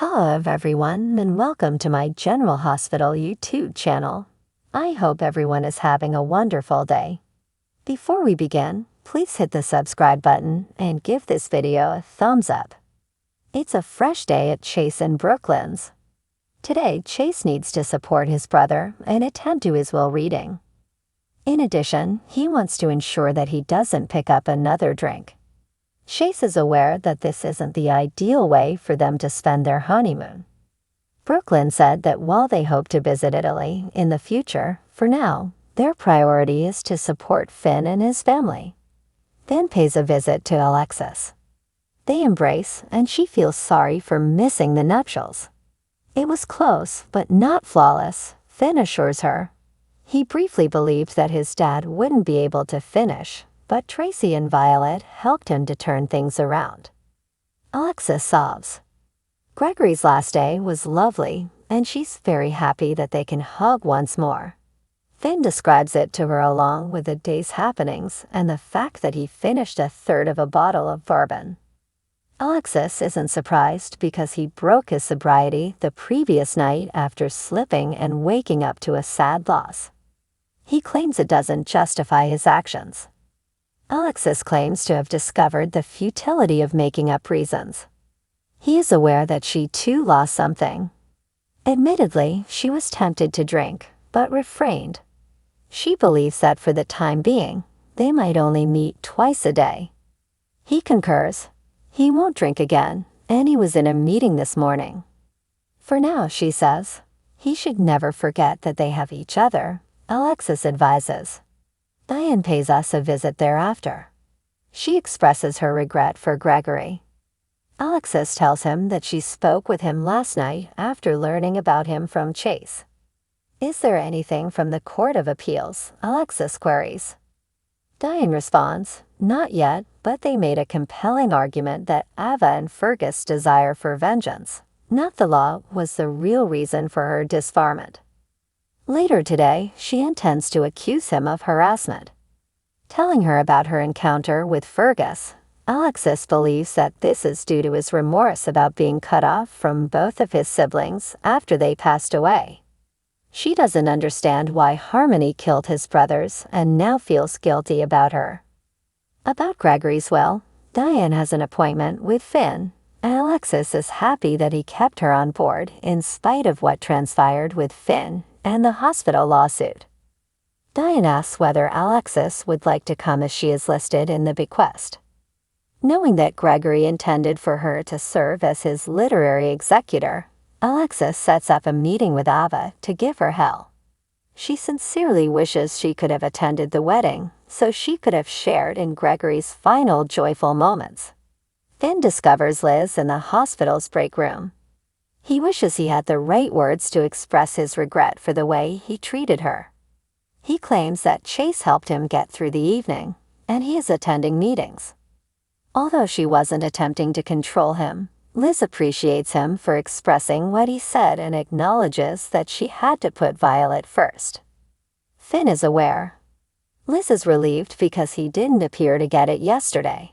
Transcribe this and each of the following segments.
Hello everyone and welcome to my General Hospital YouTube channel. I hope everyone is having a wonderful day. Before we begin, please hit the subscribe button and give this video a thumbs up. It's a fresh day at Chase and Brooklyn's. Today, Chase needs to support his brother and attend to his will reading. In addition, he wants to ensure that he doesn't pick up another drink. Chase is aware that this isn't the ideal way for them to spend their honeymoon. Brooklyn said that while they hope to visit Italy in the future, for now, their priority is to support Finn and his family. Finn pays a visit to Alexis. They embrace, and she feels sorry for missing the nuptials. It was close, but not flawless, Finn assures her. He briefly believed that his dad wouldn't be able to finish, but Tracy and Violet helped him to turn things around. Alexis sobs. Gregory's last day was lovely, and she's very happy that they can hug once more. Finn describes it to her along with the day's happenings and the fact that he finished a third of a bottle of bourbon. Alexis isn't surprised because he broke his sobriety the previous night after slipping and waking up to a sad loss. He claims it doesn't justify his actions. Alexis claims to have discovered the futility of making up reasons. He is aware that she too lost something. Admittedly, she was tempted to drink, but refrained. She believes that for the time being, they might only meet twice a day. He concurs. He won't drink again, and he was in a meeting this morning. For now, she says, he should never forget that they have each other, Alexis advises. Diane pays us a visit thereafter. She expresses her regret for Gregory. Alexis tells him that she spoke with him last night after learning about him from Chase. Is there anything from the Court of Appeals? Alexis queries. Diane responds, not yet, but they made a compelling argument that Ava and Fergus' desire for vengeance, not the law, was the real reason for her disbarment. Later today, she intends to accuse him of harassment. Telling her about her encounter with Fergus, Alexis believes that this is due to his remorse about being cut off from both of his siblings after they passed away. She doesn't understand why Harmony killed his brothers and now feels guilty about her. About Gregory's will, Diane has an appointment with Finn, and Alexis is happy that he kept her on board in spite of what transpired with Finn and the hospital lawsuit. Diane asks whether Alexis would like to come as she is listed in the bequest. Knowing that Gregory intended for her to serve as his literary executor, Alexis sets up a meeting with Ava to give her hell. She sincerely wishes she could have attended the wedding so she could have shared in Gregory's final joyful moments. Finn discovers Liz in the hospital's break room. He wishes he had the right words to express his regret for the way he treated her. He claims that Chase helped him get through the evening, and he is attending meetings. Although she wasn't attempting to control him, Liz appreciates him for expressing what he said and acknowledges that she had to put Violet first. Finn is aware. Liz is relieved because he didn't appear to get it yesterday.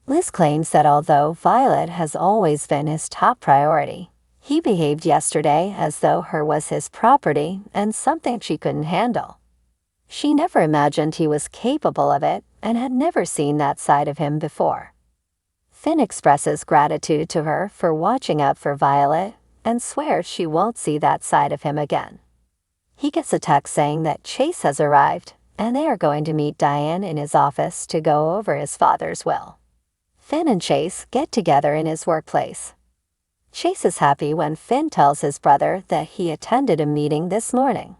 Liz claims that although Violet has always been his top priority, he behaved yesterday as though her was his property and something she couldn't handle. She never imagined he was capable of it and had never seen that side of him before. Finn expresses gratitude to her for watching out for Violet and swears she won't see that side of him again. He gets a text saying that Chase has arrived and they are going to meet Diane in his office to go over his father's will. Finn and Chase get together in his workplace. Chase is happy when Finn tells his brother that he attended a meeting this morning.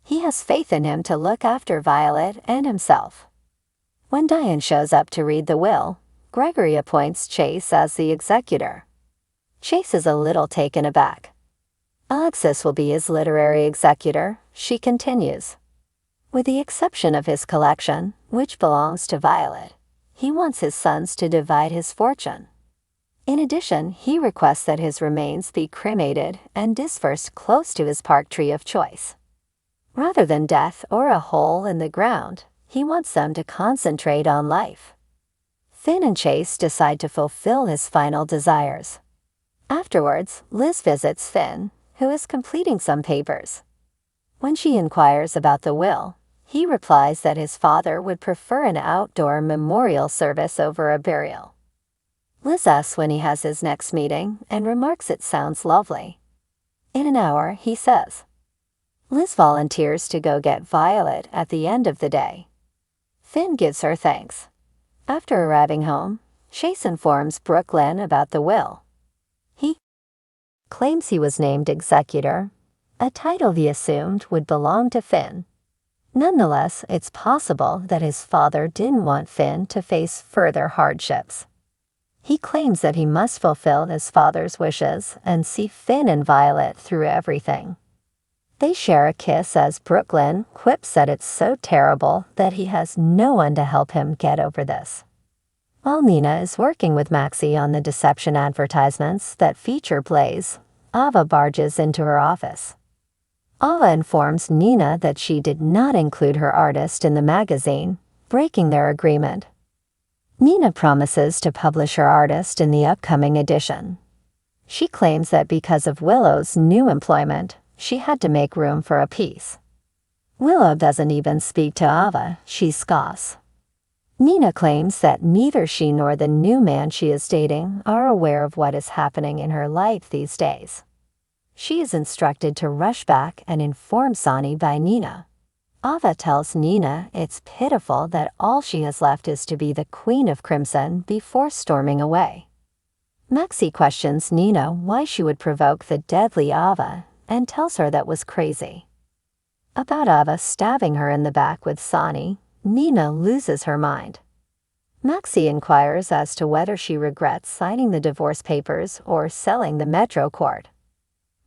He has faith in him to look after Violet and himself. When Diane shows up to read the will, Gregory appoints Chase as the executor. Chase is a little taken aback. Alexis will be his literary executor, she continues. With the exception of his collection, which belongs to Violet, he wants his sons to divide his fortune. In addition, he requests that his remains be cremated and dispersed close to his park tree of choice. Rather than death or a hole in the ground, he wants them to concentrate on life. Finn and Chase decide to fulfill his final desires. Afterwards, Liz visits Finn, who is completing some papers. When she inquires about the will, he replies that his father would prefer an outdoor memorial service over a burial. Liz asks when he has his next meeting and remarks it sounds lovely. In an hour, he says. Liz volunteers to go get Violet at the end of the day. Finn gives her thanks. After arriving home, Chase informs Brooklyn about the will. He claims he was named executor, a title he assumed would belong to Finn. Nonetheless, it's possible that his father didn't want Finn to face further hardships. He claims that he must fulfill his father's wishes and see Finn and Violet through everything. They share a kiss as Brooklyn quips that it's so terrible that he has no one to help him get over this. While Nina is working with Maxie on the deception advertisements that feature Blaze, Ava barges into her office. Ava informs Nina that she did not include her artist in the magazine, breaking their agreement. Nina promises to publish her artist in the upcoming edition. She claims that because of Willow's new employment, she had to make room for a piece. Willow doesn't even speak to Ava, she scoffs. Nina claims that neither she nor the new man she is dating are aware of what is happening in her life these days. She is instructed to rush back and inform Sonny by Nina. Ava tells Nina it's pitiful that all she has left is to be the Queen of Crimson before storming away. Maxie questions Nina why she would provoke the deadly Ava and tells her that was crazy. About Ava stabbing her in the back with Sonny, Nina loses her mind. Maxie inquires as to whether she regrets signing the divorce papers or selling the Metro Court.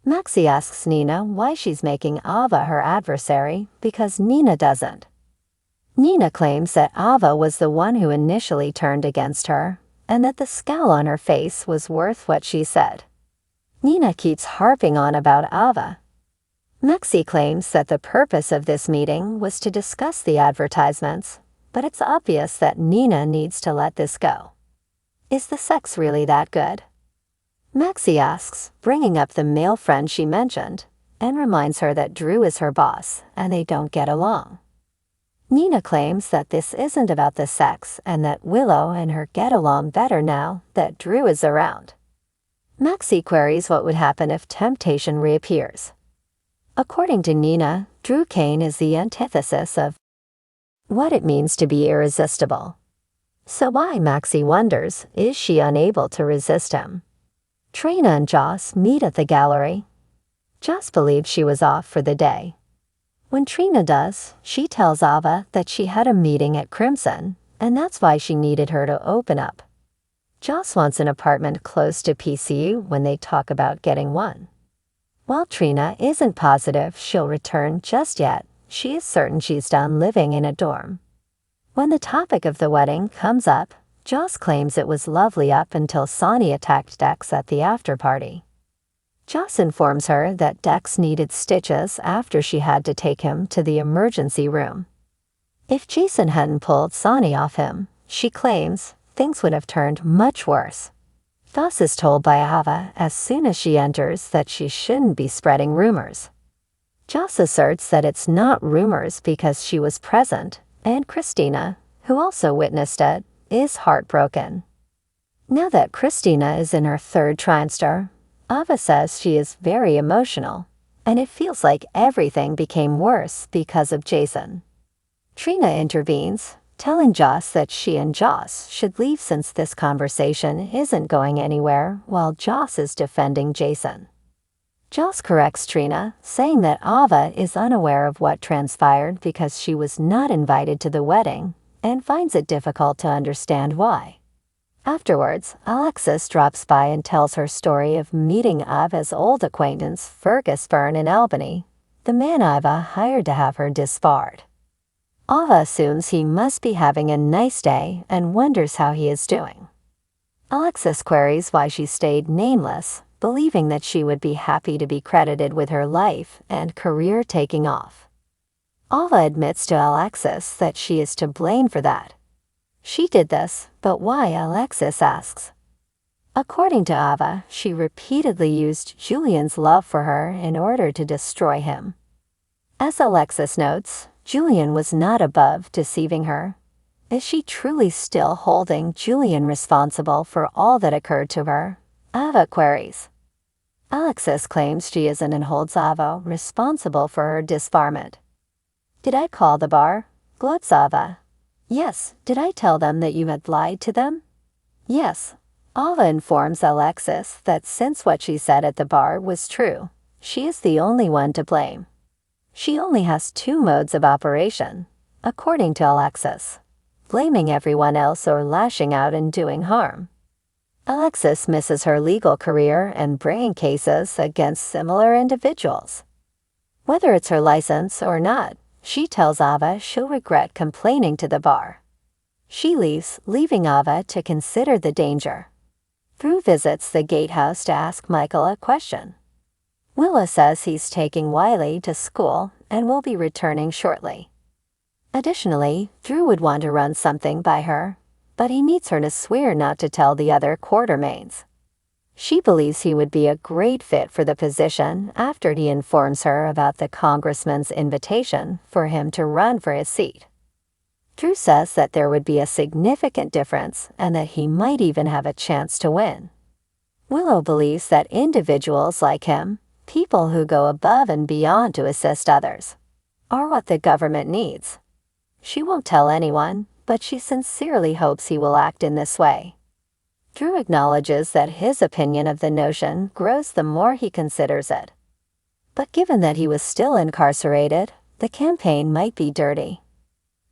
Maxie asks Nina why she's making Ava her adversary because Nina doesn't. Nina claims that Ava was the one who initially turned against her and that the scowl on her face was worth what she said. Nina keeps harping on about Ava. Maxie claims that the purpose of this meeting was to discuss the advertisements, but it's obvious that Nina needs to let this go. Is the sex really that good? Maxie asks, bringing up the male friend she mentioned, and reminds her that Drew is her boss and they don't get along. Nina claims that this isn't about the sex and that Willow and her get along better now that Drew is around. Maxie queries what would happen if temptation reappears. According to Nina, Drew Kane is the antithesis of what it means to be irresistible. So why, Maxie wonders, is she unable to resist him? Trina and Joss meet at the gallery. Joss believes she was off for the day. When Trina does, she tells Ava that she had a meeting at Crimson, and that's why she needed her to open up. Joss wants an apartment close to PCU when they talk about getting one. While Trina isn't positive she'll return just yet, she is certain she's done living in a dorm. When the topic of the wedding comes up, Joss claims it was lovely up until Sonny attacked Dex at the after-party. Joss informs her that Dex needed stitches after she had to take him to the emergency room. If Jason hadn't pulled Sonny off him, she claims, things would have turned much worse. Joss is told by Ava as soon as she enters that she shouldn't be spreading rumors. Joss asserts that it's not rumors because she was present, and Christina, who also witnessed it, is heartbroken. Now that Christina is in her third trimester, Ava says she is very emotional, and it feels like everything became worse because of Jason. Trina intervenes, telling Joss that she and Joss should leave since this conversation isn't going anywhere while Joss is defending Jason. Joss corrects Trina, saying that Ava is unaware of what transpired because she was not invited to the wedding, and finds it difficult to understand why. Afterwards, Alexis drops by and tells her story of meeting Ava's old acquaintance Fergus Byrne in Albany, the man Ava hired to have her disbarred. Ava assumes he must be having a nice day and wonders how he is doing. Alexis queries why she stayed nameless, believing that she would be happy to be credited with her life and career taking off. Ava admits to Alexis that she is to blame for that. She did this, but why, Alexis asks. According to Ava, she repeatedly used Julian's love for her in order to destroy him. As Alexis notes, Julian was not above deceiving her. Is she truly still holding Julian responsible for all that occurred to her? Ava queries. Alexis claims she isn't and holds Ava responsible for her disbarment. Did I call the bar? Gloats Ava. Yes. Did I tell them that you had lied to them? Yes. Ava informs Alexis that since what she said at the bar was true, she is the only one to blame. She only has two modes of operation, according to Alexis: blaming everyone else or lashing out and doing harm. Alexis misses her legal career and bringing cases against similar individuals. Whether it's her license or not, she tells Ava she'll regret complaining to the bar. She leaves, leaving Ava to consider the danger. Drew visits the gatehouse to ask Michael a question. Willow says he's taking Wiley to school and will be returning shortly. Additionally, Drew would want to run something by her, but he needs her to swear not to tell the other quartermains. She believes he would be a great fit for the position after he informs her about the congressman's invitation for him to run for his seat. Drew says that there would be a significant difference and that he might even have a chance to win. Willow believes that individuals like him, people who go above and beyond to assist others, are what the government needs. She won't tell anyone, but she sincerely hopes he will act in this way. Drew acknowledges that his opinion of the notion grows the more he considers it. But given that he was still incarcerated, the campaign might be dirty.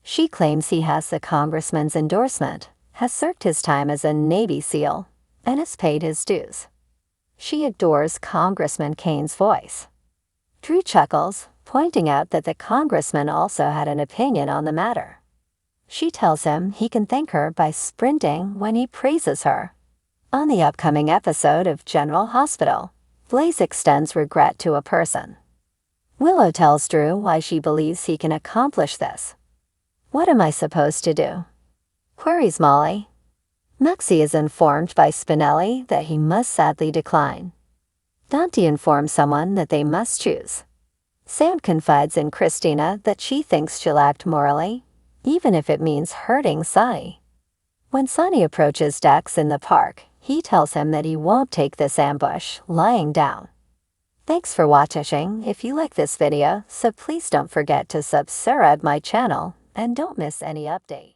She claims he has the congressman's endorsement, has served his time as a Navy SEAL, and has paid his dues. She adores Congressman Kane's voice. Drew chuckles, pointing out that the congressman also had an opinion on the matter. She tells him he can thank her by sprinting when he praises her. On the upcoming episode of General Hospital, Blaze extends regret to a person. Willow tells Drew why she believes he can accomplish this. What am I supposed to do? Queries Molly. Maxie is informed by Spinelli that he must sadly decline. Dante informs someone that they must choose. Sam confides in Christina that she thinks she'll act morally, even if it means hurting Sonny. When Sonny approaches Dex in the park, he tells him that he won't take this ambush lying down. Thanks for watching. If you like this video, so please don't forget to subscribe my channel and don't miss any update.